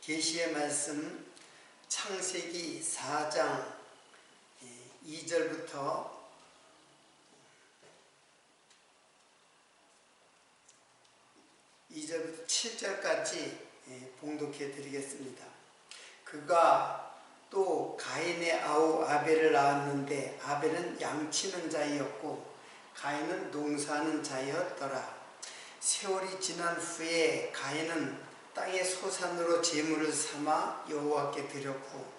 계시의 말씀 창세기 4장 2절부터 7절까지 봉독해 드리겠습니다. 그가 또 가인의 아우 아벨을 낳았는데 아벨은 양치는 자이었고 가인은 농사하는 자이었더라. 세월이 지난 후에 가인은 땅의 소산으로 제물을 삼아 여호와께 드렸고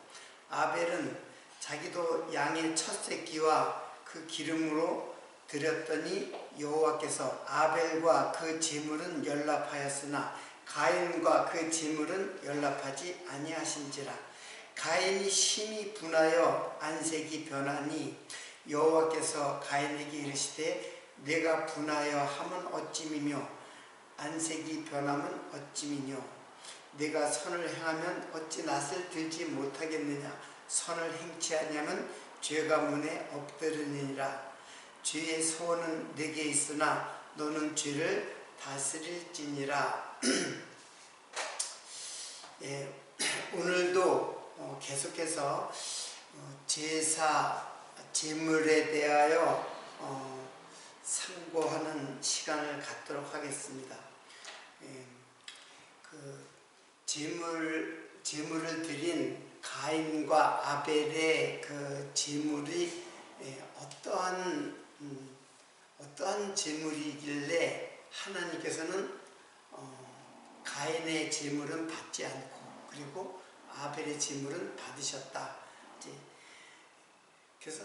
아벨은 자기도 양의 첫 새끼와 그 기름으로 드렸더니 여호와께서 아벨과 그 제물은 연락하였으나 가인과 그 제물은 연락하지 아니하신지라. 가인이 심히 분하여 안색이 변하니 여호와께서 가인에게 이르시되 내가 분하여 함은 어찌미며 안색이 변함은 어찌미뇨. 내가 선을 행하면 어찌 낯을 들지 못하겠느냐. 선을 행치 아니하면 죄가 문에 엎드르니라. 죄의 소원은 내게 있으나 너는 죄를 다스릴지니라. 오늘도 계속해서 제사, 제물에 대하여 상고하는 시간을 갖도록 하겠습니다. 제물을 드린 가인과 아벨의 그 제물이 어떠한 제물이길래 하나님께서는 가인의 제물은 받지 않고 그리고 아벨의 제물은 받으셨다. 그래서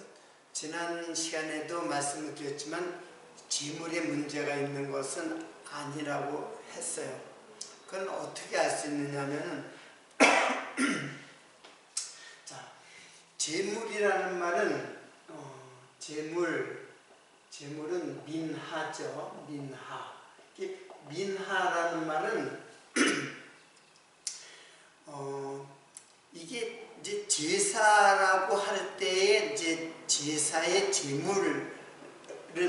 지난 시간에도 말씀을 드렸지만 제물에 문제가 있는 것은 아니라고 했어요. 그건 어떻게 알 수 있느냐면 자, 제물이라는 말은 제물은 민하죠. 민하라는 말은 이게 이제 제사라고 할 때에 이제 제사의 제물을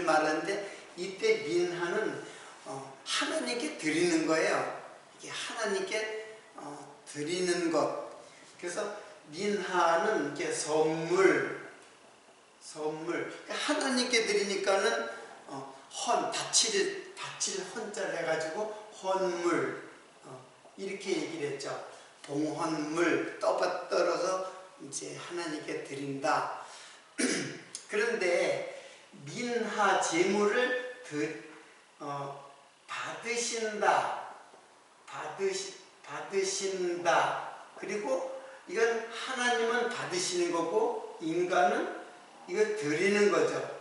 말하는데 이때 민하는 하나님께 드리는 거예요. 이게 하나님께 드리는 것. 그래서 민하는 이렇게 선물. 그러니까 하나님께 드리니까는 바칠 헌자를 해가지고 헌물 이렇게 얘기를 했죠. 봉헌물 떠받들어서 이제 하나님께 드린다. 그런데 민하 제물을 받으신다. 그리고 이건 하나님은 받으시는 거고 인간은 이걸 드리는 거죠.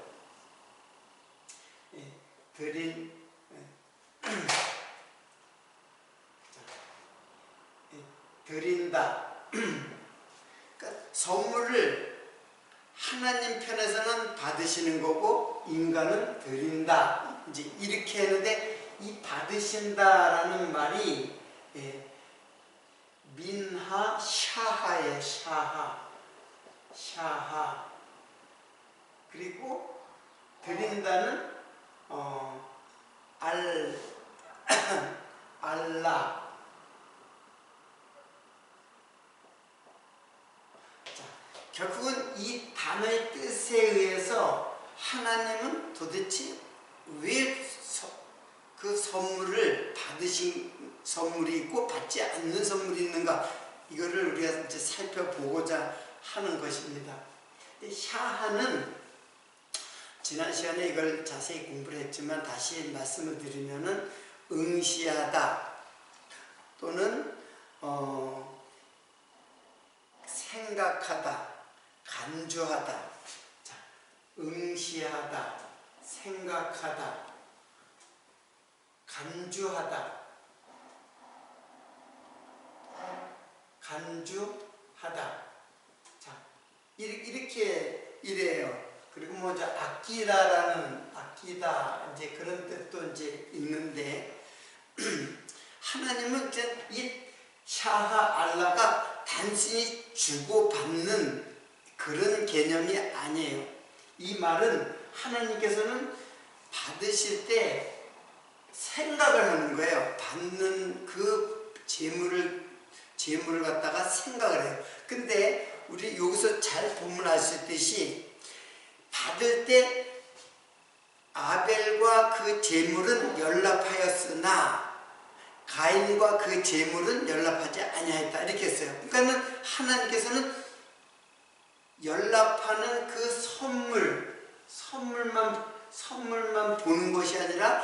드린다. 그러니까 선물을 하나님 편에서는 받으시는 거고 인간은 드린다. 이제 이렇게 했는데 이 받으신다라는 말이 민하 샤하예요. 샤하. 그리고 드린다는 알라. 결국은 이 단어의 뜻에 의해서 하나님은 도대체 왜 그 선물을 받으신 선물이 있고 받지 않는 선물이 있는가, 이거를 우리가 이제 살펴보고자 하는 것입니다. 샤하는 지난 시간에 이걸 자세히 공부를 했지만 다시 말씀을 드리면은 응시하다 또는 생각하다, 간주하다. 자, 응시하다, 생각하다, 간주하다. 자, 이렇게 이래요. 그리고 이제 아끼다 이제 그런 뜻도 이제 있는데 하나님은 이제 이 샤하 알라가 단순히 주고받는 그런 개념이 아니에요. 이 말은 하나님께서는 받으실 때 생각을 하는 거예요. 받는 그 제물을 재물을 갖다가 생각을 해요. 근데 우리 여기서 잘 보면 알 수 있듯이 받을 때 아벨과 그 재물은 연락하였으나 가인과 그 재물은 연락하지 아니하였다 이렇게 했어요. 그러니까는 하나님께서는 연락하는 그 선물만 보는 것이 아니라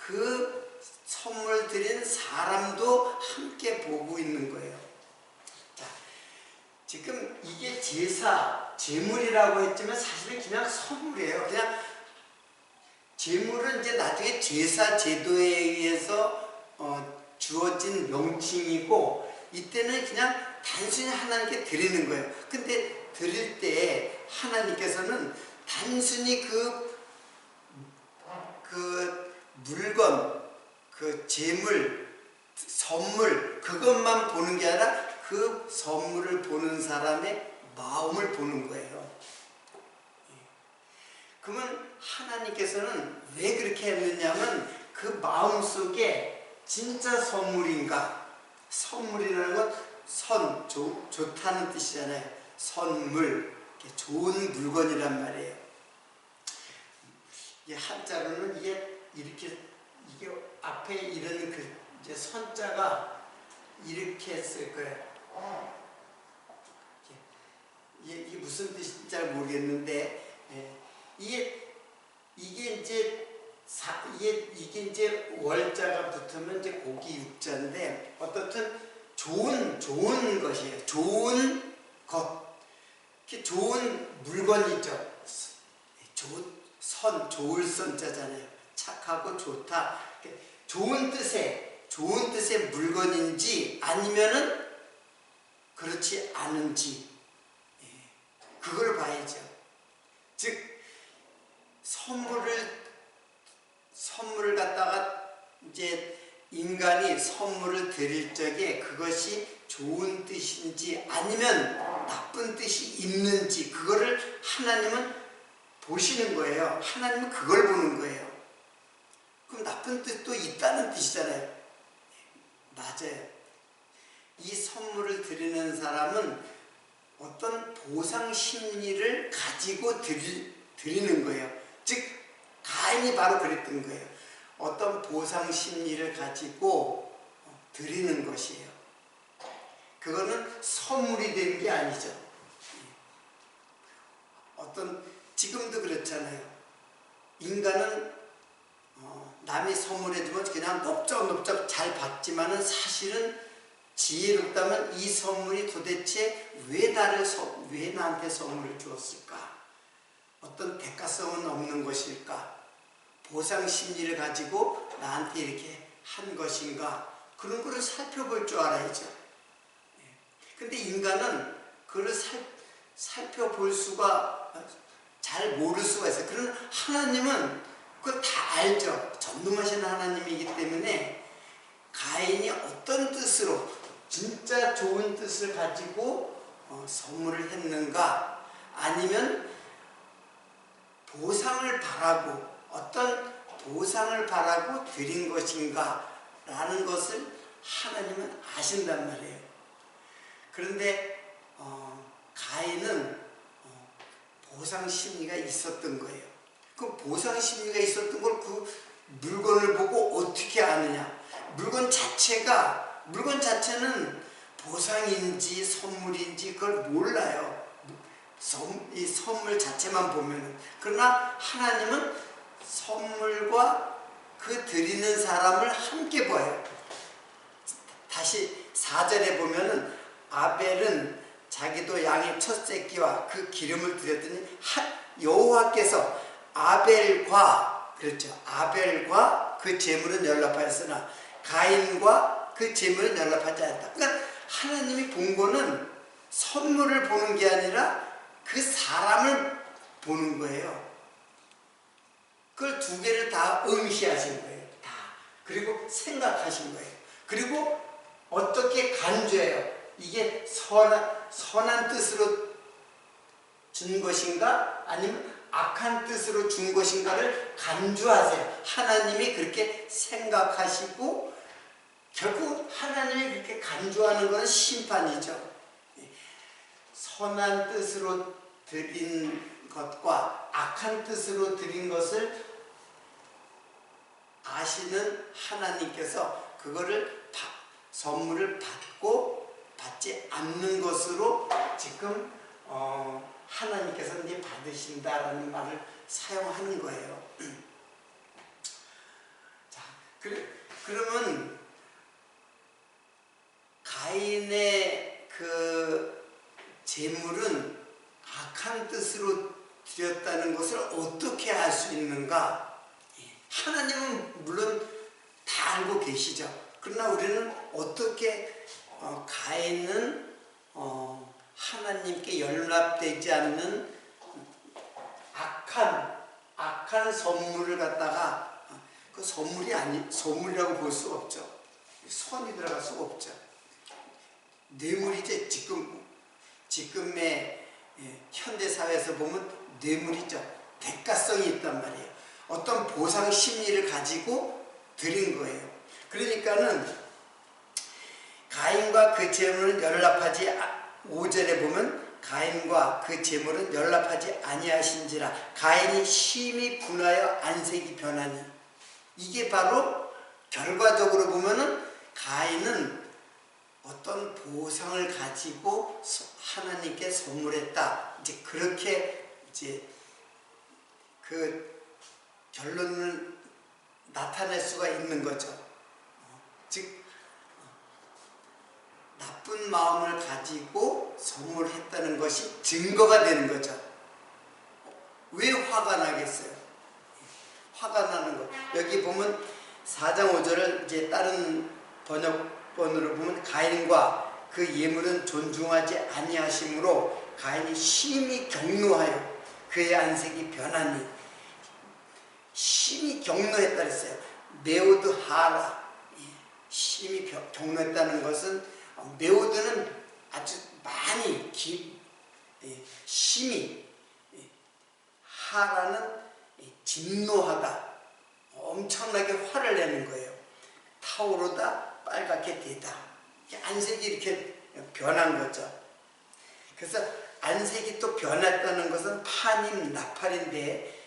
그 선물 드린 사람도 함께 보고 있는 거예요. 자, 지금 이게 재물이라고 했지만 사실은 그냥 선물이에요. 그냥 재물은 이제 나중에 제사 제도에 의해서 주어진 명칭이고 이때는 그냥 단순히 하나님께 드리는 거예요. 근데 드릴 때 하나님께서는 단순히 그 물건, 그 재물, 선물 그것만 보는 게 아니라 그 선물을 보는 사람의 마음을 보는 거예요. 그러면 하나님께서는 왜 그렇게 했느냐면 그 마음속에 진짜 선물인가, 선물이라는 건 좋다는 뜻이잖아요. 선물, 좋은 물건이란 말이에요. 이 한자로는 이게 앞에 이런 이제 선자가 이렇게 쓸 거예요. 이게 무슨 뜻인지 잘 모르겠는데, 이게 이제 월자가 붙으면 이제 고기 육자인데 어떻든 좋은 것이에요. 좋은 것, 좋은 물건이죠. 좋을 선자잖아요. 착하고 좋다. 좋은 뜻의 물건인지 아니면은 그렇지 않은지 그걸 봐야죠. 즉 선물을 갖다가 이제 인간이 선물을 드릴 적에 그것이 좋은 뜻인지 아니면 나쁜 뜻이 있는지 그거를 하나님은 보시는 거예요. 하나님은 그걸 보는 거예요. 그럼 나쁜 뜻도 있다는 뜻이잖아요. 맞아요. 이 선물을 드리는 사람은 어떤 보상 심리를 가지고 드리는 거예요. 즉 가인이 바로 그랬던 거예요. 어떤 보상 심리를 가지고 드리는 것이에요. 그거는 선물이 된 게 아니죠. 지금도 그렇잖아요. 인간은 남이 선물해주면 그냥 넓적넓적 잘 받지만은 사실은 지혜롭다면 이 선물이 도대체 왜 나한테 선물을 주었을까? 어떤 대가성은 없는 것일까? 보상 심리를 가지고 나한테 이렇게 한 것인가? 그런 거를 살펴볼 줄 알아야죠. 근데 인간은 그걸 살펴볼 수가 잘 모를 수가 있어요. 그러나 하나님은 그걸 다 알죠. 전능하신 하나님이기 때문에 가인이 어떤 뜻으로 진짜 좋은 뜻을 가지고 선물을 했는가 아니면 보상을 바라고 어떤 보상을 바라고 드린 것인가 라는 것을 하나님은 아신단 말이에요. 그런데 가인은 보상 심리가 있었던 거예요. 그 보상 심리가 있었던 걸 그 물건을 보고 어떻게 아느냐? 물건 자체는 보상인지 선물인지 그걸 몰라요. 이 선물 자체만 보면은. 그러나 하나님은 선물과 그 드리는 사람을 함께 봐요. 다시 4절에 보면은 아벨은 자기도 양의 첫 새끼와 그 기름을 드렸더니 여호와께서 아벨과 그 제물은 연락하였으나 가인과 그 제물은 연락하지 않았다. 그러니까 하나님이 본 거는 선물을 보는 게 아니라 그 사람을 보는 거예요. 그걸 두 개를 다 응시하신 거예요. 다. 그리고 생각하신 거예요. 그리고 어떻게 간주해요. 이게 선한 뜻으로 준 것인가 아니면 악한 뜻으로 준 것인가를 간주하세요. 하나님이 그렇게 생각하시고 결국 하나님이 그렇게 간주하는 것은 심판이죠. 선한 뜻으로 드린 것과 악한 뜻으로 드린 것을 아시는 하나님께서 그거를 선물을 받고 받지 않는 것으로 지금 하나님께서 이제 받으신다라는 말을 사용하는 거예요. 자, 그러면 가인의 그 재물은 악한 뜻으로 드렸다는 것을 어떻게 알 수 있는가? 하나님은 물론 다 알고 계시죠. 그러나 우리는 어떻게 가인은 하나님께 연락되지 않는 악한 선물을 갖다가 그 선물이라고 볼 수 없죠. 선이 들어갈 수가 없죠. 뇌물이죠. 지금의 현대 사회에서 보면 뇌물이죠. 대가성이 있단 말이에요. 어떤 보상 심리를 가지고 드린 거예요. 그러니까는 가인과 그 재물은 연락하지 5절에 보면 가인과 그 재물은 연락하지 아니하신지라 가인이 심히 분하여 안색이 변하니, 이게 바로 결과적으로 보면은 가인은 어떤 보상을 가지고 하나님께 선물했다. 이제 그렇게 이제 그 결론을 나타낼 수가 있는 거죠. 즉 나쁜 마음을 가지고 선물했다는 것이 증거가 되는 거죠. 왜 화가 나겠어요? 화가 나는 것. 여기 보면 4장 5절을 이제 다른 번역본으로 보면 가인과 그 예물은 존중하지 아니하심으로 가인이 심히 경노하여 그의 안색이 변하니, 심히 경노했다 그랬어요. 메오드 하라. 심히 경노했다는 것은 메오드는 아주 많이 심히, 하라는 진노하다, 엄청나게 화를 내는 거예요. 타오르다, 빨갛게 되다. 안색이 이렇게 변한 거죠. 그래서 안색이 또 변했다는 것은 파님, 나팔인데,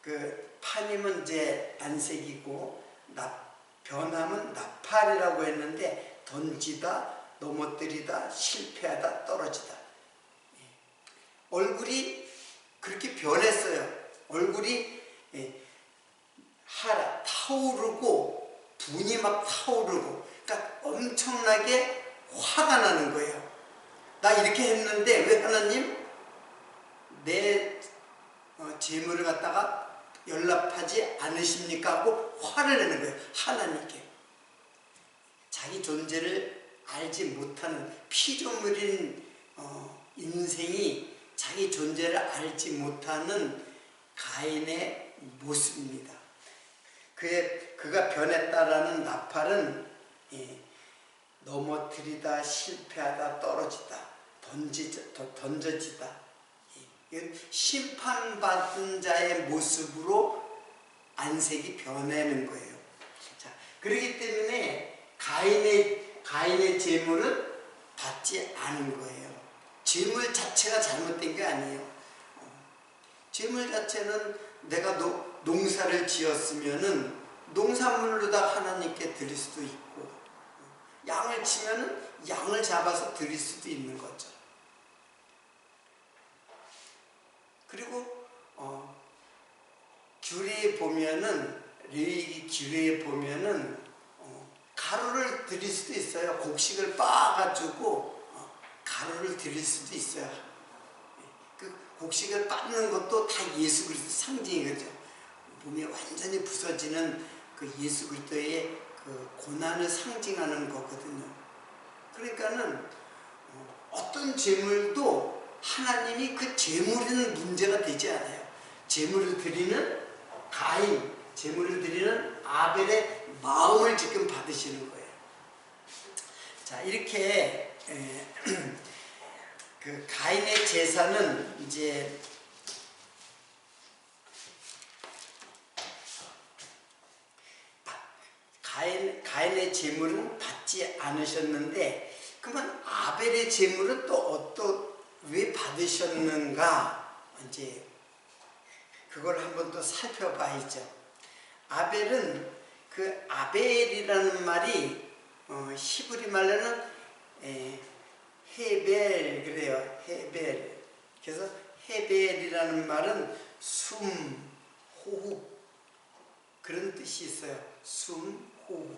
그 파님은 이제 안색이고 변함은 나팔이라고 했는데, 던지다, 넘어뜨리다, 실패하다, 떨어지다. 얼굴이 그렇게 변했어요. 얼굴이 타오르고 분이 막 타오르고, 그러니까 엄청나게 화가 나는 거예요. 나 이렇게 했는데 왜 하나님 내 재물을 갖다가 연락하지 않으십니까? 하고 화를 내는 거예요. 하나님께. 자기 존재를 알지 못하는 피조물인 인생이 자기 존재를 알지 못하는 가인의 모습입니다. 그가 변했다라는 나팔은 넘어뜨리다, 실패하다, 떨어지다, 던져지다. 심판받은 자의 모습으로 안색이 변하는 거예요. 자, 그렇기 때문에 가인의 재물은 받지 않은 거예요. 재물 자체가 잘못된 게 아니에요. 재물 자체는 내가 농사를 지었으면은 농산물로다 하나님께 드릴 수도 있고, 양을 치면은 양을 잡아서 드릴 수도 있는 거죠. 그리고 규례에 보면은, 레위기 규례에 보면은 가루를 드릴 수도 있어요. 곡식을 빻아가지고 가루를 드릴 수도 있어요. 그 곡식을 빻는 것도 다 예수 그리스도 상징이거죠. 몸이 완전히 부서지는 그 예수 그리스도의 그 고난을 상징하는 거거든요. 그러니까는 어떤 재물도 하나님이 그 재물에는 문제가 되지 않아요. 재물을 드리는 가인, 재물을 드리는 아벨의 마음을 지금 받으시는 거예요. 자, 이렇게 그 가인의 제사는 이제 가인의 제물은 받지 않으셨는데, 그러면 아벨의 제물은 왜 받으셨는가? 이제 그걸 한번 또 살펴봐야죠. 아벨은 그 아벨이라는 말이 히브리 말로는 헤벨 그래요. 헤벨. 그래서 헤벨이라는 말은 숨, 호흡 그런 뜻이 있어요. 숨, 호흡.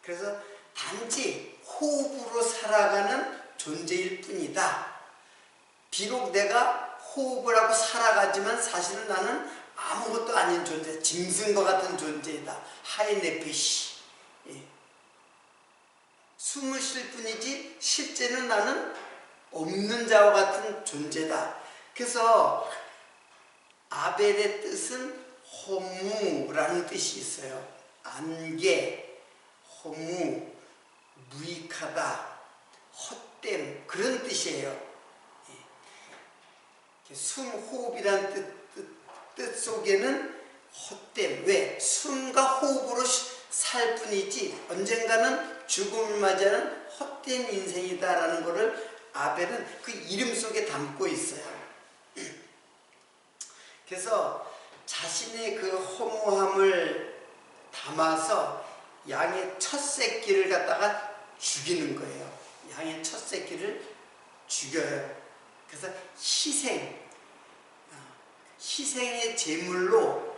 그래서 단지 호흡으로 살아가는 존재일 뿐이다. 비록 내가 호흡을 하고 살아가지만 사실은 나는 아무것도 아닌 존재, 짐승과 같은 존재이다. 하이네페시. 숨을 쉴 뿐이지 실제는 나는 없는 자와 같은 존재다. 그래서 아벨의 뜻은 허무라는 뜻이 있어요. 안개, 허무, 무익하다, 헛됨 그런 뜻이에요. 숨, 호흡이라는 뜻 속에는 헛됨. 왜? 숨과 호흡으로 살 뿐이지 언젠가는 죽음을 맞이하는 헛된 인생이다라는 것을 아벨은 그 이름 속에 담고 있어요. 그래서 자신의 그 허무함을 담아서 양의 첫 새끼를 갖다가 죽이는 거예요. 양의 첫 새끼를 죽여요. 그래서 희생의 제물로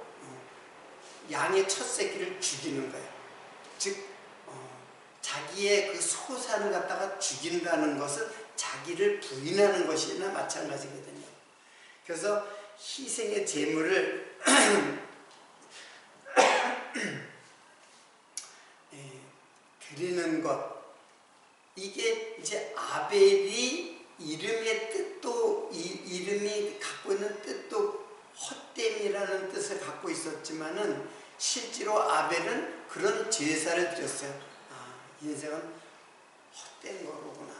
양의 첫 새끼를 죽이는 거예요. 즉 자기의 그 소산을 갖다가 죽인다는 것은 자기를 부인하는 것이나 마찬가지거든요. 그래서 희생의 제물을 드리는 것, 이게 이제 아벨이 이름의 뜻도 이름이 갖고 있는 뜻도 헛됨이라는 뜻을 갖고 있었지만은 실제로 아벨은 그런 제사를 드렸어요. 인생은 헛된 거로구나.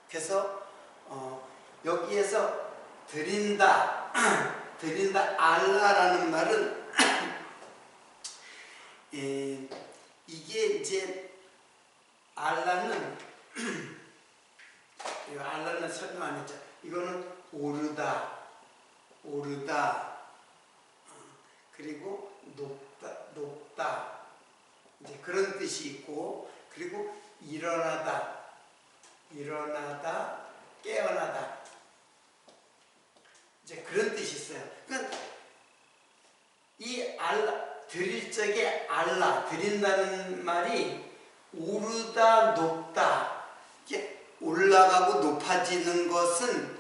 그래서 여기에서 드린다 알라라는 말은 이게 이제 알라는 설명 안 했죠. 이거는 오르다 그리고 높다 이제 그런 뜻이 있고, 그리고 일어나다 깨어나다 이제 그런 뜻이 있어요. 그러니까 이 알라 드릴 적에 알라 드린다는 말이 오르다 높다 이게 올라가고 높아지는 것은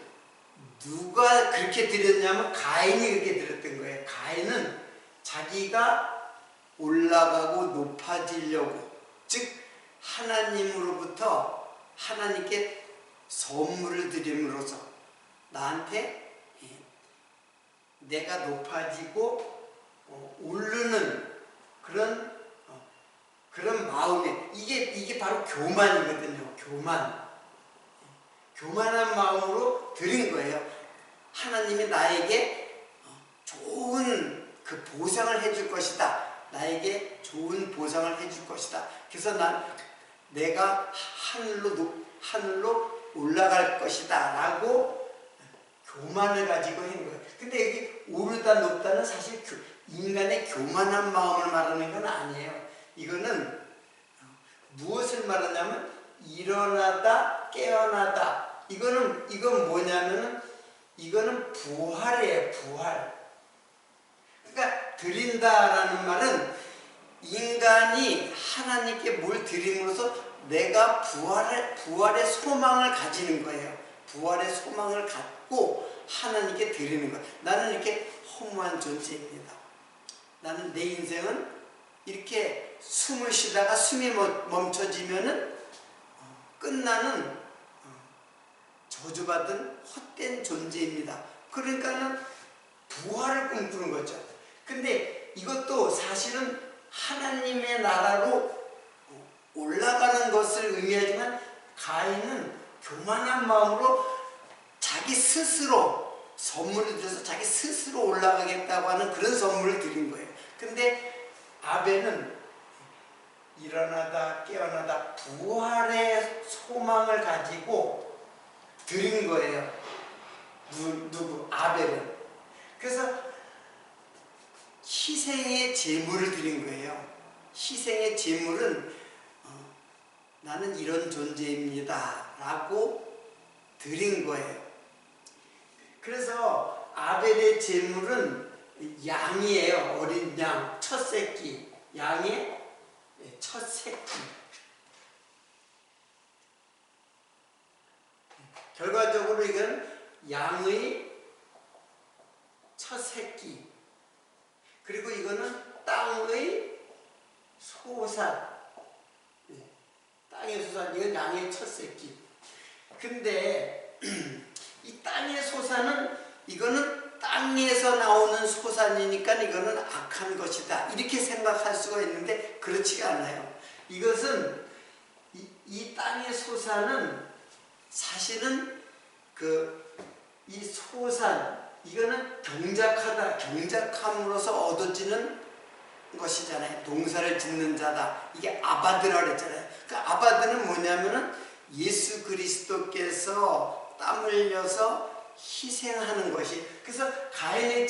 누가 그렇게 드렸냐면 가인이 그렇게 드렸던 거예요. 가인은 자기가 올라가고 높아지려고, 즉 하나님으로부터 하나님께 선물을 드림으로써 나한테 내가 높아지고 오르는 그런 마음에 이게 바로 교만이거든요. 교만한 마음으로 드린 거예요. 하나님이 나에게 좋은 그 보상을 해줄 것이다. 나에게 좋은 보상을 해줄 것이다. 그래서 내가 하늘로 올라갈 것이다 라고 교만을 가지고 한 거예요. 근데 여기 오르다 높다는 사실 인간의 교만한 마음을 말하는 건 아니에요. 이거는 무엇을 말하냐면 일어나다 깨어나다. 이건 뭐냐면은 이거는 부활이에요. 부활. 그러니까 드린다라는 말은 인간이 하나님께 뭘 드림으로써 내가 부활의 소망을 가지는 거예요. 부활의 소망을 갖고 하나님께 드리는 거예요. 나는 이렇게 허무한 존재입니다. 나는 내 인생은 이렇게 숨을 쉬다가 숨이 멈춰지면은 끝나는 저주받은 헛된 존재입니다. 그러니까는 부활을 꿈꾸는 거죠. 근데 이것도 사실은 하나님의 나라로 올라가는 것을 의미하지만 가인은 교만한 마음으로 자기 스스로 선물을 드려서 자기 스스로 올라가겠다고 하는 그런 선물을 드린 거예요. 근데 아벨은 일어나다 깨어나다 부활의 소망을 가지고 드린 거예요. 누구? 아벨은. 그래서 희생의 제물을 드린 거예요. 희생의 제물은 나는 이런 존재입니다 라고 드린 거예요. 그래서 아벨의 제물은 양이에요. 어린 양, 첫 새끼. 양의 첫 새끼. 결과적으로 이건 양의 첫 새끼. 그리고 이거는 땅의 소산. 땅의 소산, 이건 양의 첫 새끼. 근데 이 땅의 소산은 이거는 땅에서 나오는 소산이니까 이거는 악한 것이다. 이렇게 생각할 수가 있는데 그렇지가 않아요. 이것은 이 땅의 소산은 사실은 이 소산, 이거는 경작하다, 경작함으로써 얻어지는 것이잖아요. 농사를 짓는 자다. 이게 아바드라고 그랬잖아요. 그 아바드는 뭐냐면은 예수 그리스도께서 땀 흘려서 희생하는 것이. 그래서 가인의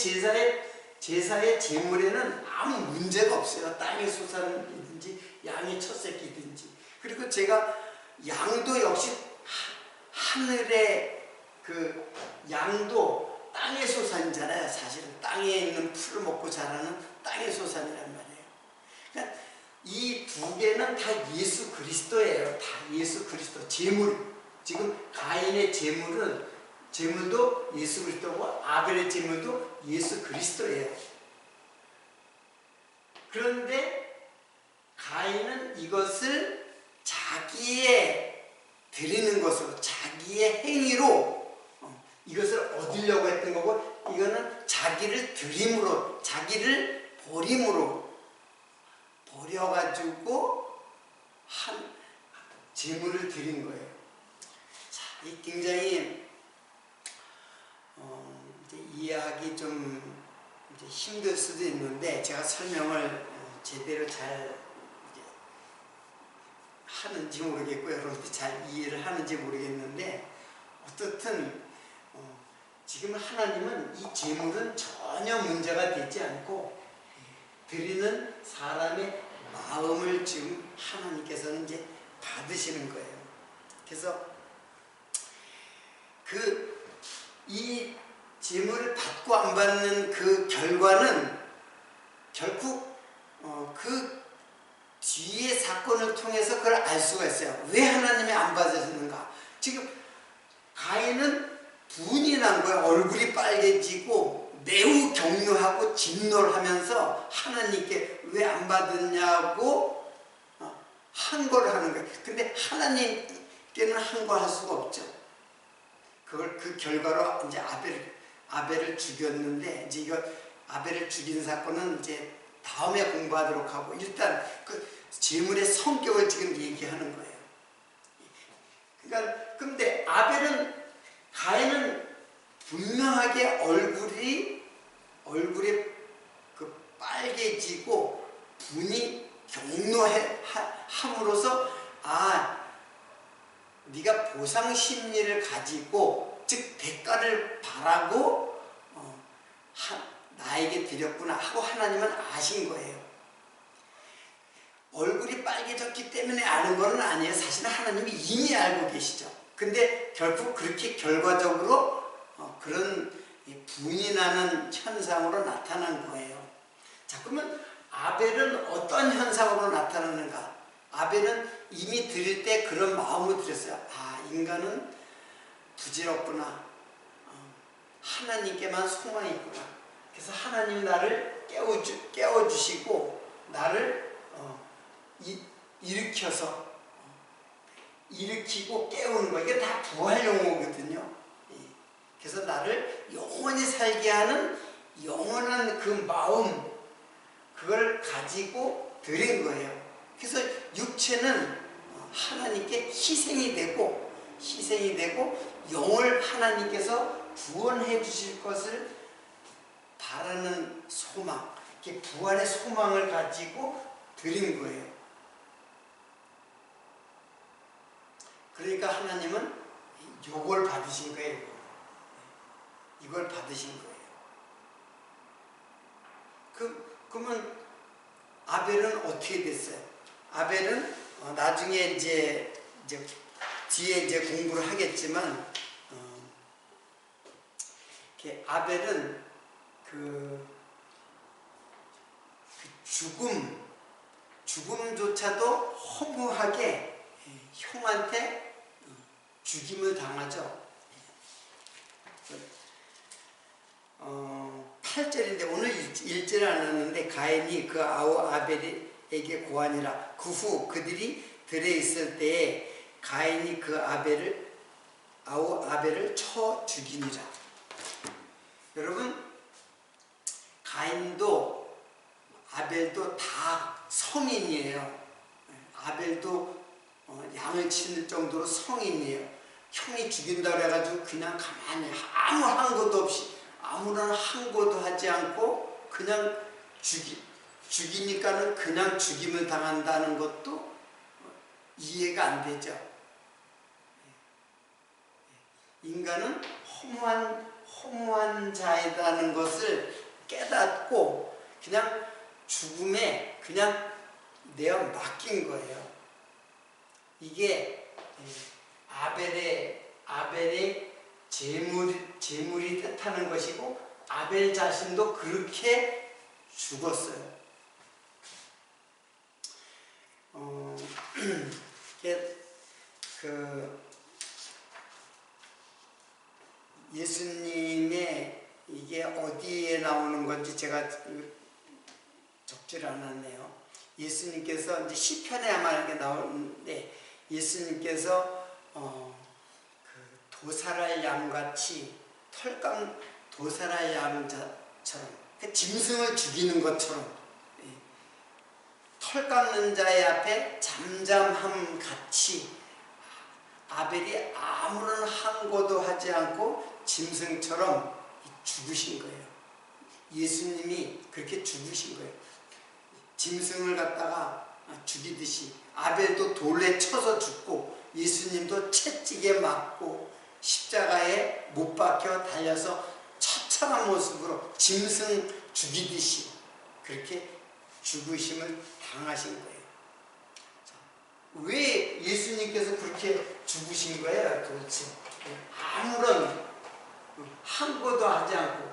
제사의 제물에는 아무 문제가 없어요. 땅의 소산이든지 양의 첫 새끼든지. 그리고 제가 양도 역시 하늘의 그 양도 땅의 소산이잖아요. 사실은 땅에 있는 풀을 먹고 자라는 땅의 소산이란 말이에요. 그러니까 이 두 개는 다 예수 그리스도예요. 다 예수 그리스도. 제물. 지금 가인의 제물도 예수 그리스도고 아벨의 제물도 예수 그리스도예요. 그런데 가인은 이것을 자기의 드리는 것으로, 자기의 행위로 이것을 얻으려고 했던 거고, 이거는 자기를 드림으로, 자기를 버림으로 버려가지고 한 제물을 드린 거예요. 자, 이 굉장히 이제 이해하기 좀 이제 힘들 수도 있는데 제가 설명을 제대로 잘 하는지 모르겠고 여러분들이 잘 이해를 하는지 모르겠는데, 어떻든 지금 하나님은 이 제물은 전혀 문제가 되지 않고 드리는 사람의 마음을 지금 하나님께서는 이제 받으시는 거예요. 그래서 이 제물을 받고 안 받는 그 결과는 결국 그 뒤의 사건을 통해서 그걸 알 수가 있어요. 왜 하나님이 안 받으시는가? 지금 가인은 분이 난 거예요. 얼굴이 빨개지고 매우 격려하고 진노를 하면서 하나님께 왜 안 받았냐고 항거를 하는 거예요. 근데 하나님께는 항거할 수가 없죠. 그 결과로 이제 아벨을 죽였는데, 이제 이거 아벨을 죽인 사건은 이제 다음에 공부하도록 하고, 일단 그 제물의 성격을 지금 얘기하는 거예요. 그러니까 근데 가인은 분명하게 얼굴이 그 빨개지고 분이 격노함으로써 네가 보상 심리를 가지고, 즉 대가를 바라고 나에게 드렸구나 하고 하나님은 아신 거예요. 얼굴이 빨개졌기 때문에 아는 건 아니에요. 사실은 하나님이 이미 알고 계시죠. 근데 결국 그렇게 결과적으로 그런 분이 나는 현상으로 나타난 거예요. 자, 그러면 아벨은 어떤 현상으로 나타나는가? 아벨은 이미 드릴 때 그런 마음으로 드렸어요. 인간은 부질없구나. 하나님께만 소망이 있구나. 그래서 하나님이 나를 깨워주시고 나를 일으키고 깨우는 거, 이게 다 부활 용어거든요. 그래서 나를 영원히 살게 하는 영원한 그 마음, 그걸 가지고 드린 거예요. 그래서 육체는 하나님께 희생이 되고 영을 하나님께서 구원해 주실 것을 바라는 소망, 이렇게 부활의 소망을 가지고 드린 거예요. 그러니까 하나님은 요걸 받으신 거예요. 이걸 받으신 거예요. 그러면 아벨은 어떻게 됐어요? 아벨은 나중에 이제 뒤에 이제 공부를 하겠지만 아벨은 그 죽음조차도 허무하게 형한테 죽임을 당하죠. 8절인데 오늘 읽지는 않았는데 가인이 그 아우 아벨에게 고하니라. 그 후 그들이 들에 있을 때에 가인이 그 아우 아벨을 쳐 죽이니라. 여러분, 가인도 아벨도 다 성인이에요. 아벨도 양을 치는 정도로 성인이에요. 형이 죽인다고 해가지고 그냥 가만히 아무 항거도 없이 아무런 항거도 하지 않고 그냥 죽이니까는 그냥 죽임을 당한다는 것도 이해가 안 되죠. 인간은 허무한 자이라는 것을 깨닫고 그냥 죽음에 그냥 내어 맡긴 거예요. 이게 아벨의 재물이 뜻하는 것이고 아벨 자신도 그렇게 죽었어요. 예수님의 이게 어디에 나오는 건지 제가 적지를 않았네요. 예수님께서 이제 시편에 아마 이렇게 나오는데 예수님께서 그 도살할 양같이 도살할 양처럼 짐승을 죽이는 것처럼 털 깎는 자의 앞에 잠잠함 같이 아벨이 아무런 항거도 하지 않고 짐승처럼 죽으신 거예요. 예수님이 그렇게 죽으신 거예요. 짐승을 갖다가 죽이듯이 아벨도 돌에 쳐서 죽고 예수님도 채찍에 맞고 십자가에 못 박혀 달려서 처참한 모습으로 짐승 죽이듯이 그렇게 죽으심을 당하신 거예요. 왜 예수님께서 그렇게 죽으신 거예요 도대체? 아무런 항거도 하지 않고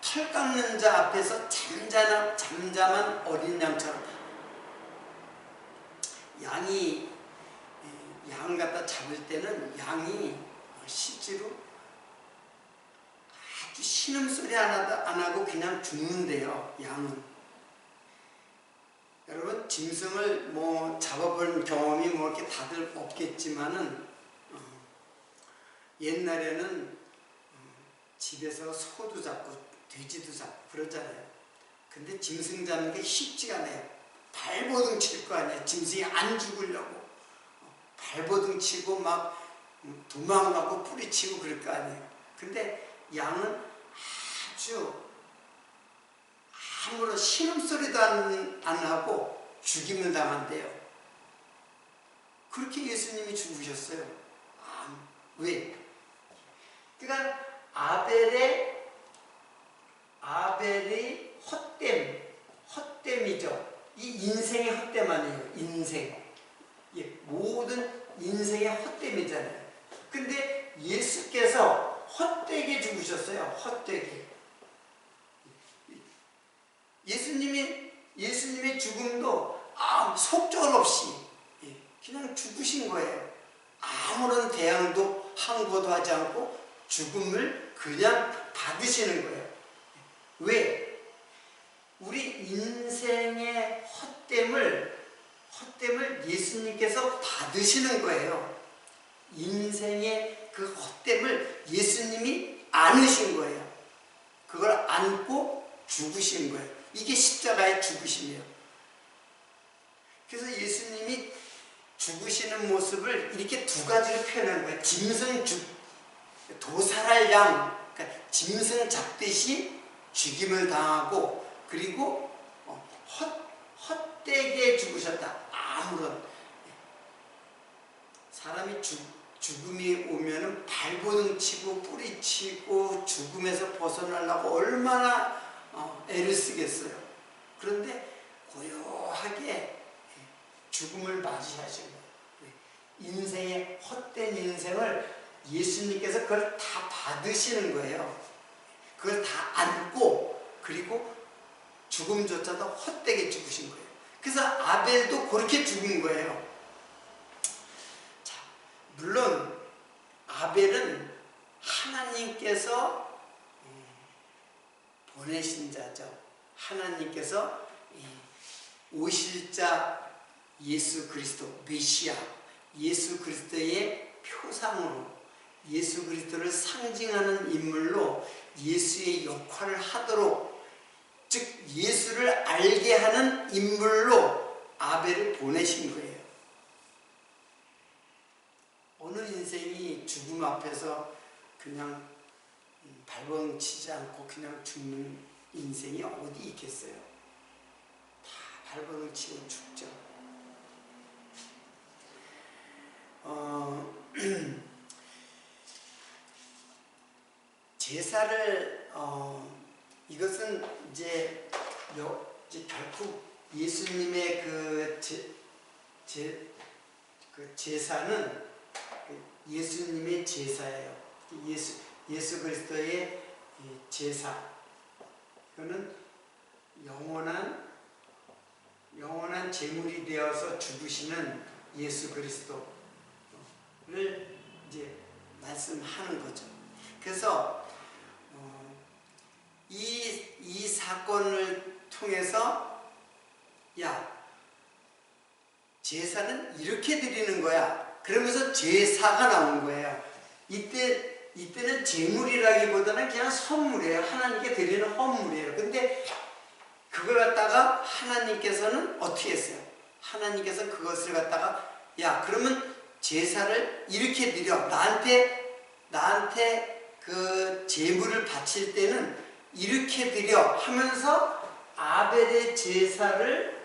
털 깎는 자 앞에서 잠잠한 어린 양처럼. 양을 갖다 잡을 때는 양이 실제로 아주 신음소리 안 하고 그냥 죽는데요. 양은. 여러분, 짐승을 잡아본 경험이 이렇게 다들 없겠지만은 옛날에는 집에서 소도 잡고 돼지도 잡고 그러잖아요. 근데 짐승 잡는 게 쉽지가 않아요. 발버둥 칠 거 아니에요. 짐승이 안 죽으려고 발버둥 치고 막 도망가고 뿌리치고 그럴 거 아니에요. 근데 양은 아주 아무런 신음소리도 안 하고 죽임을 당한대요. 그렇게 예수님이 죽으셨어요. 왜? 그러니까 아벨의 헛됨이죠. 이 인생의 헛됨 아니에요. 인생. 모든 인생의 헛됨이잖아요. 근데 예수께서 헛되게 죽으셨어요. 헛되게. 예수님의 죽음도 속절없이 그냥 죽으신 거예요. 아무런 대항도 항거도 하지 않고 죽음을 그냥 받으시는 거예요. 왜? 우리 인생의 헛됨을 예수님께서 받으시는 거예요. 인생의 그 헛됨을 예수님이 안으신 거예요. 그걸 안고 죽으신 거예요. 이게 십자가의 죽으심이에요. 그래서 예수님이 죽으시는 모습을 이렇게 두 가지로 표현한 거예요. 짐승 도살할 양, 그러니까 짐승 잡듯이 죽임을 당하고, 그리고 헛되게 죽으셨다. 아무런 사람이 죽음이 오면은 발버둥 치고 뿌리치고 죽음에서 벗어나려고 얼마나 애를 쓰겠어요. 그런데 고요하게 죽음을 맞이하시고 인생의 헛된 인생을 예수님께서 그걸 다 받으시는 거예요. 그걸 다 안고 그리고 죽음조차도 헛되게 죽으신 거예요. 그래서 아벨도 그렇게 죽은 거예요. 자, 물론 아벨은 하나님께서 보내신 자죠. 하나님께서 오실 자 예수 그리스도 메시아 예수 그리스도의 표상으로 예수 그리스도를 상징하는 인물로 예수의 역할을 하도록 즉 예수를 알게 하는 인물로 아벨을 보내신 거예요. 어느 인생이 죽음 앞에서 그냥 발버둥 치지 않고 그냥 죽는 인생이 어디 있겠어요? 다 발버둥 치고 죽죠. 제사를 이것은 이제 결국 예수님의 그 제사는 예수님의 제사예요. 예수 그리스도의 제사. 이거는 영원한 제물이 되어서 죽으시는 예수 그리스도를 이제 말씀하는 거죠. 그래서 이 사건을 통해서 제사는 이렇게 드리는 거야. 그러면서 제사가 나온 거예요. 이때는 제물이라기보다는 그냥 선물이에요. 하나님께 드리는 헌물이에요. 근데 그걸 갖다가 하나님께서는 어떻게 했어요? 하나님께서 그것을 갖다가 그러면 제사를 이렇게 드려. 나한테 그 제물을 바칠 때는 이렇게 드려 하면서 아벨의 제사를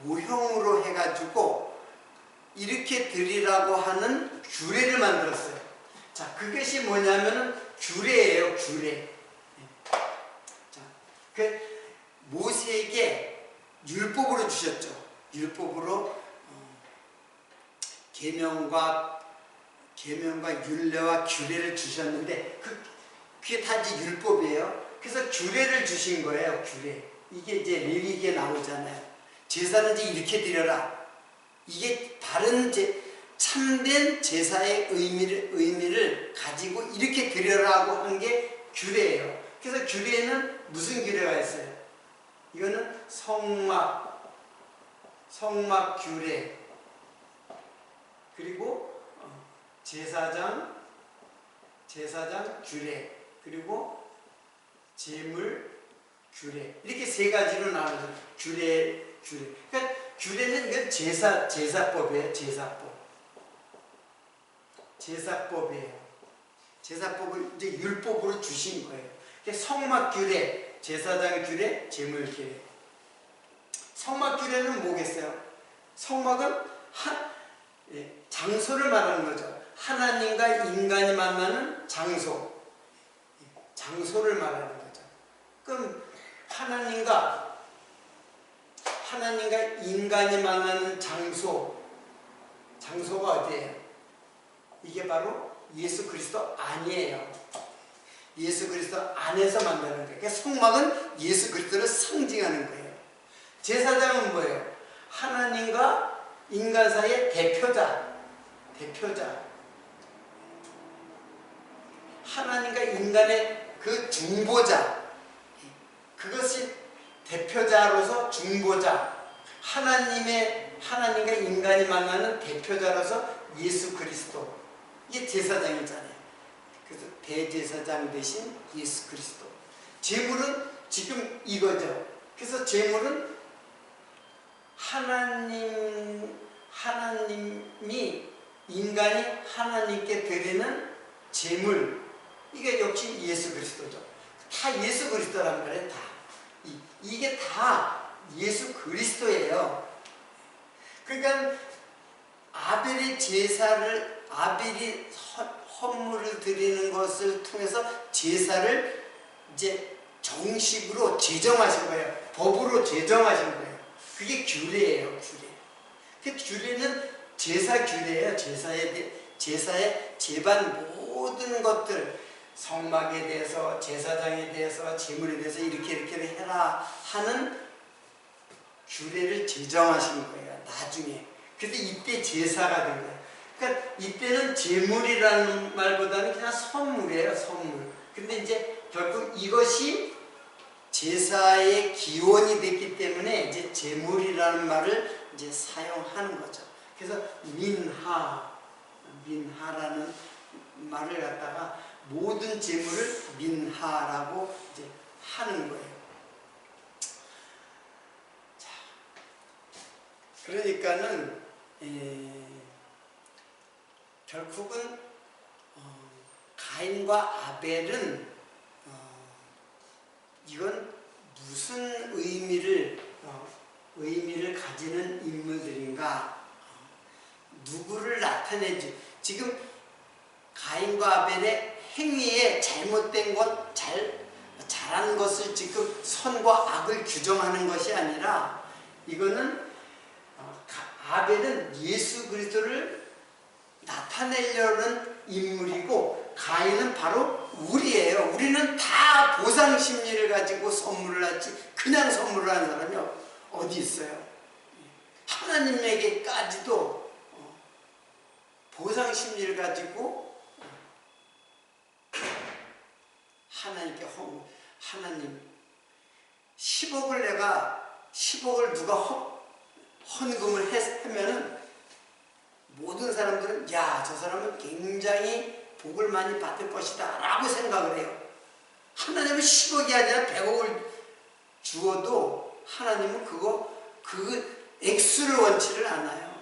모형으로 해가지고 이렇게 드리라고 하는 규례를 만들었어요. 자, 그것이 뭐냐면은 규례예요, 규례. 자, 그 모세에게 율법으로 주셨죠. 율법으로 계명과 율례와 규례를 주셨는데 그게 다 이제 율법이에요. 그래서 규례를 주신 거예요. 규례. 이게 이제 레위기에 나오잖아요. 제사는 이제 이렇게 드려라. 이게 바른 참된 제사의 의미를 가지고 이렇게 드려라고 한 게 규례예요. 그래서 규례에는 무슨 규례가 있어요? 이거는 성막 규례, 그리고 제사장 규례, 그리고 제물 규례, 이렇게 세 가지로 나눠서 규례. 그러니까 규례는 이건 제사법이에요. 제사법이에요. 제사법을 이제 율법으로 주신 거예요. 그러니까 성막 규례, 제사장 규례, 제물 규례. 성막 규례는 뭐겠어요? 성막은 장소를 말하는 거죠. 하나님과 인간이 만나는 장소를 말하는 거죠. 그럼 하나님과 인간이 만나는 장소가 어디예요? 이게 바로 예수 그리스도 안이에요. 예수 그리스도 안에서 만나는 거예요. 그러니까 성막은 예수 그리스도를 상징하는 거예요. 제사장은 뭐예요? 하나님과 인간 사이의 대표자. 하나님과 인간의 그 중보자. 그것이 대표자로서 중보자. 하나님과 인간이 만나는 대표자로서 예수 그리스도. 이게 제사장이잖아요. 그래서 대제사장 대신 예수 그리스도. 제물은 지금 이거죠. 그래서 제물은 하나님이 인간이 하나님께 드리는 제물. 이게 역시 예수 그리스도죠. 다 예수 그리스도란 말이에요. 다. 이게 다 예수 그리스도예요. 그러니까 아벨의 제사를 아벨이 헌물을 드리는 것을 통해서 제사를 이제 정식으로 제정하신 거예요. 법으로 제정하신 거예요. 그게 규례예요. 규례. 그 규례는 제사 규례예요. 제사의 제반 모든 것들, 성막에 대해서, 제사장에 대해서, 제물에 대해서 이렇게 해라 하는 규례를 제정하신 거예요. 나중에. 그래서 이때 제사가 된 거예요. 그러니까 이때는 제물이라는 말보다는 그냥 선물이에요. 선물. 근데 이제 결국 이것이 제사의 기원이 됐기 때문에 이제 제물이라는 말을 이제 사용하는 거죠. 그래서 민하라는 말을 갖다가 모든 제물을 민하라고 이제 하는 거예요. 자, 그러니까는 결국은 가인과 아벨은 이건 무슨 의미를 가지는 인물들인가? 누구를 나타내지? 지금 가인과 아벨의 행위에 잘못된 것, 잘한 것을 지금 선과 악을 규정하는 것이 아니라 이거는 아벨은 예수 그리스도를 나타내려는 인물이고 가인은 바로 우리예요. 우리는 다 보상 심리를 가지고 선물을 하지 그냥 선물을 하는 사람이 어디 있어요? 하나님에게까지도 보상 심리를 가지고 하나님께 하나님 10억을 누가 헌금을 하면은 모든 사람들은 야, 저 사람은 굉장히 복을 많이 받을 것이다 라고 생각을 해요. 하나님은 10억이 아니라 100억을 주어도 하나님은 그 액수를 원치를 않아요.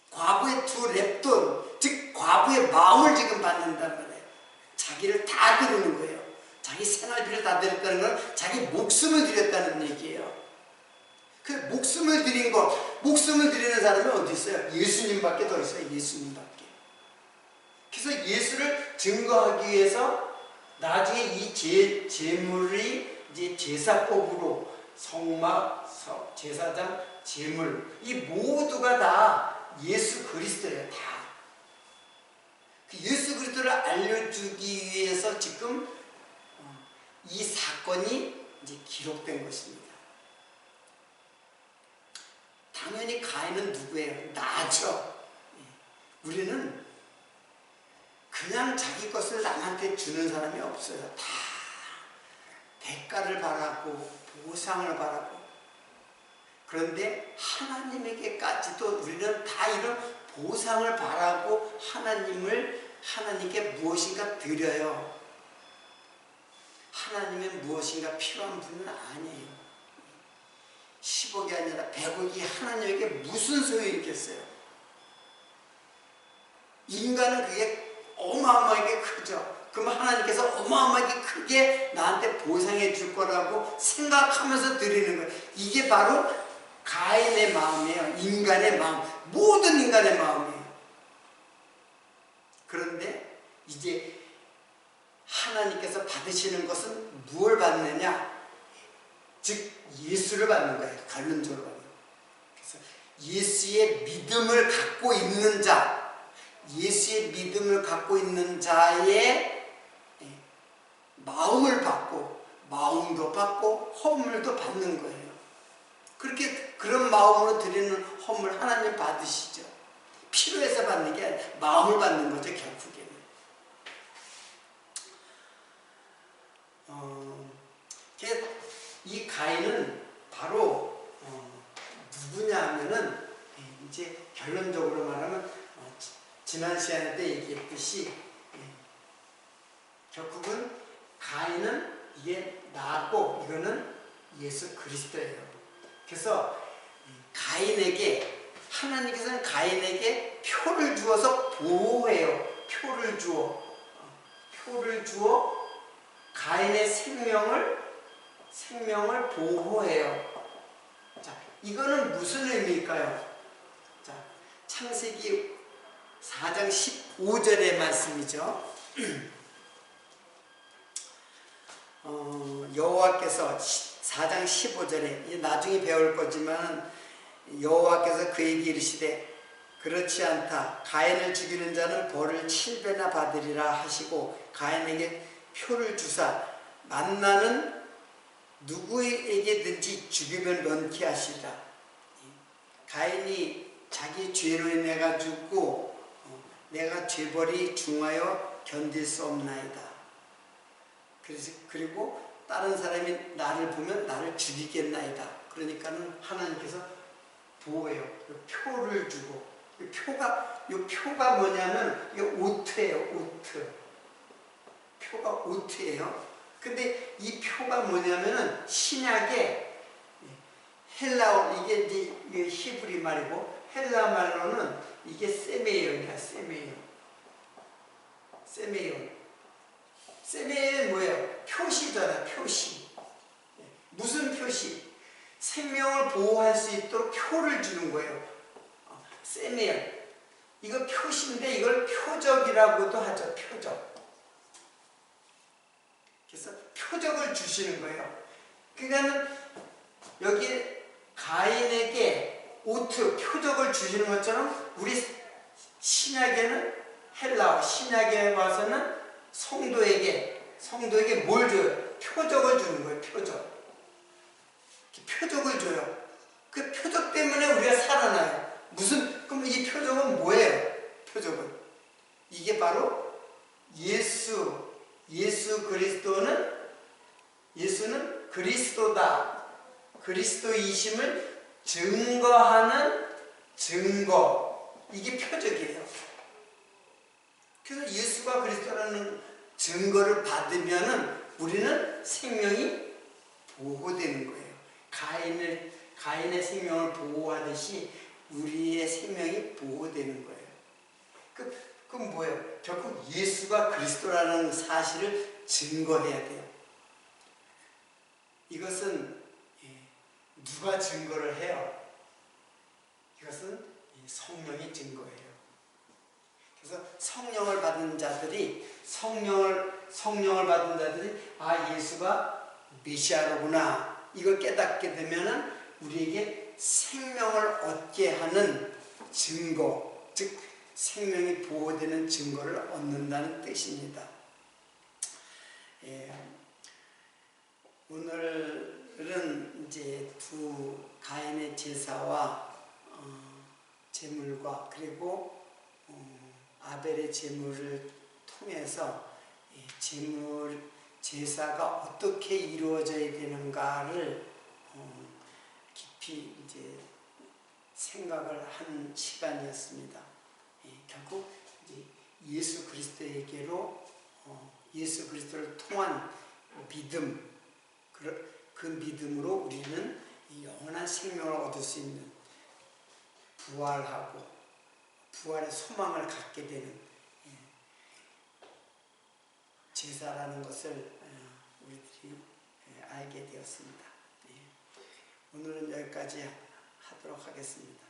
과부의 두 랩돈, 즉 과부의 마음을 지금 받는단 말이에요. 자기를 다 드리는 거예요. 자기 생활비를 다 드렸다는 건 자기 목숨을 드렸다는 얘기예요. 그 목숨을 드리는 사람이 어디 있어요? 예수님밖에 더 있어요. 예수님밖에. 그래서 예수를 증거하기 위해서 나중에 이 제물이 이제 제사법으로 성막, 제사장, 제물 이 모두가 다 예수 그리스도예요. 다. 그 예수 그리스도를 알려주기 위해서 지금 이 사건이 이제 기록된 것입니다. 당연히 가인은 누구예요? 나죠. 우리는 그냥 자기 것을 남한테 주는 사람이 없어요. 다 대가를 바라고 보상을 바라고. 그런데 하나님에게까지도 우리는 다 이런 보상을 바라고 하나님께 무엇인가 드려요. 하나님의 무엇인가 필요한 분은 아니에요. 10억이 아니라 100억이 하나님에게 무슨 소용이 있겠어요? 인간은 그게 어마어마하게 크죠. 그럼 하나님께서 어마어마하게 크게 나한테 보상해 줄 거라고 생각하면서 드리는 거예요. 이게 바로 가인의 마음이에요. 인간의 마음. 모든 인간의 마음이에요. 그런데 이제 하나님께서 받으시는 것은 무엇을 받느냐? 즉 예수를 받는 거예요. 결론적으로 받는 거예요. 그래서 예수의 믿음을 갖고 있는 자, 예수의 믿음을 갖고 있는 자의 마음을 받고 마음도 받고 헌물도 받는 거예요. 그렇게 그런 마음으로 드리는 헌물 하나님 받으시죠. 필요해서 받는 게 아니라 마음을 받는 거죠. 결국에는. 이 가인은 바로 누구냐 하면은 이제 결론적으로 말하면 지난 시간에 때 얘기했듯이 결국은 가인은 이게 나고 이거는 예수 그리스도예요. 그래서 하나님께서는 가인에게 표를 주어서 보호해요. 표를 주어 가인의 생명을 보호해요. 자, 이거는 무슨 의미일까요? 자, 창세기 4장 15절의 말씀이죠. 여호와께서 4장 15절에 나중에 배울 거지만 여호와께서 그에게 이르시되 그렇지 않다. 가인을 죽이는 자는 벌을 7배나 받으리라 하시고 가인에게 표를 주사 만나는 누구에게든지 죽이면 면케 하시리라. 가인이 자기 죄로 인해 가지고 내가 죄벌이 중하여 견딜 수 없나이다. 그리고 다른 사람이 나를 보면 나를 죽이겠나이다. 그러니까는 하나님께서 보호해요. 표를 주고 이 표가 뭐냐면 이게 오트예요. 오트. 표가 오트예요. 근데 이 표가 뭐냐면은 신약에 헬라어 이게 이제 히브리 말이고 헬라 말로는 이게 세메이온이야. 세메이온 뭐예요? 표시잖아. 표시. 무슨 표시? 생명을 보호할 수 있도록 표를 주는 거예요. 세메이온. 이거 표시인데 이걸 표적이라고도 하죠. 표적. 그래서 표적을 주시는 거예요. 그러니까는 여기 가인에게 오트, 표적을 주시는 것처럼 우리 신약에는 헬라어, 신약에 와서는 성도에게 뭘 줘요? 표적을 주는 거예요. 표적을 줘요. 그 표적 때문에 우리가 살아나요. 그럼 이 표적은 뭐예요? 표적은 이게 바로 예수는 그리스도다. 그리스도이심을 증거하는 증거. 이게 표적이에요. 그래서 예수가 그리스도라는 증거를 받으면은 우리는 생명이 보호되는 거예요. 가인의 생명을 보호하듯이 우리의 생명이 보호되는 거예요. 그럼 뭐예요? 결국 예수가 그리스도라는 사실을 증거해야 돼요. 이것은 누가 증거를 해요? 이것은 성령이 증거해요. 그래서 성령을 받은 자들이 예수가 메시아로구나 이걸 깨닫게 되면은 우리에게 생명을 얻게 하는 증거, 즉 생명이 보호되는 증거를 얻는다는 뜻입니다. 오늘은 이제 두 가인의 제사와 제물과 그리고 아벨의 제물을 통해서 제사가 어떻게 이루어져야 되는가를 깊이 이제 생각을 한 시간이었습니다. 결국 이제 예수 그리스도에게로 예수 그리스도를 통한 믿음, 그 믿음으로 우리는 영원한 생명을 얻을 수 있는 부활하고 부활의 소망을 갖게 되는 제사라는 것을 우리들이 알게 되었습니다. 오늘은 여기까지 하도록 하겠습니다.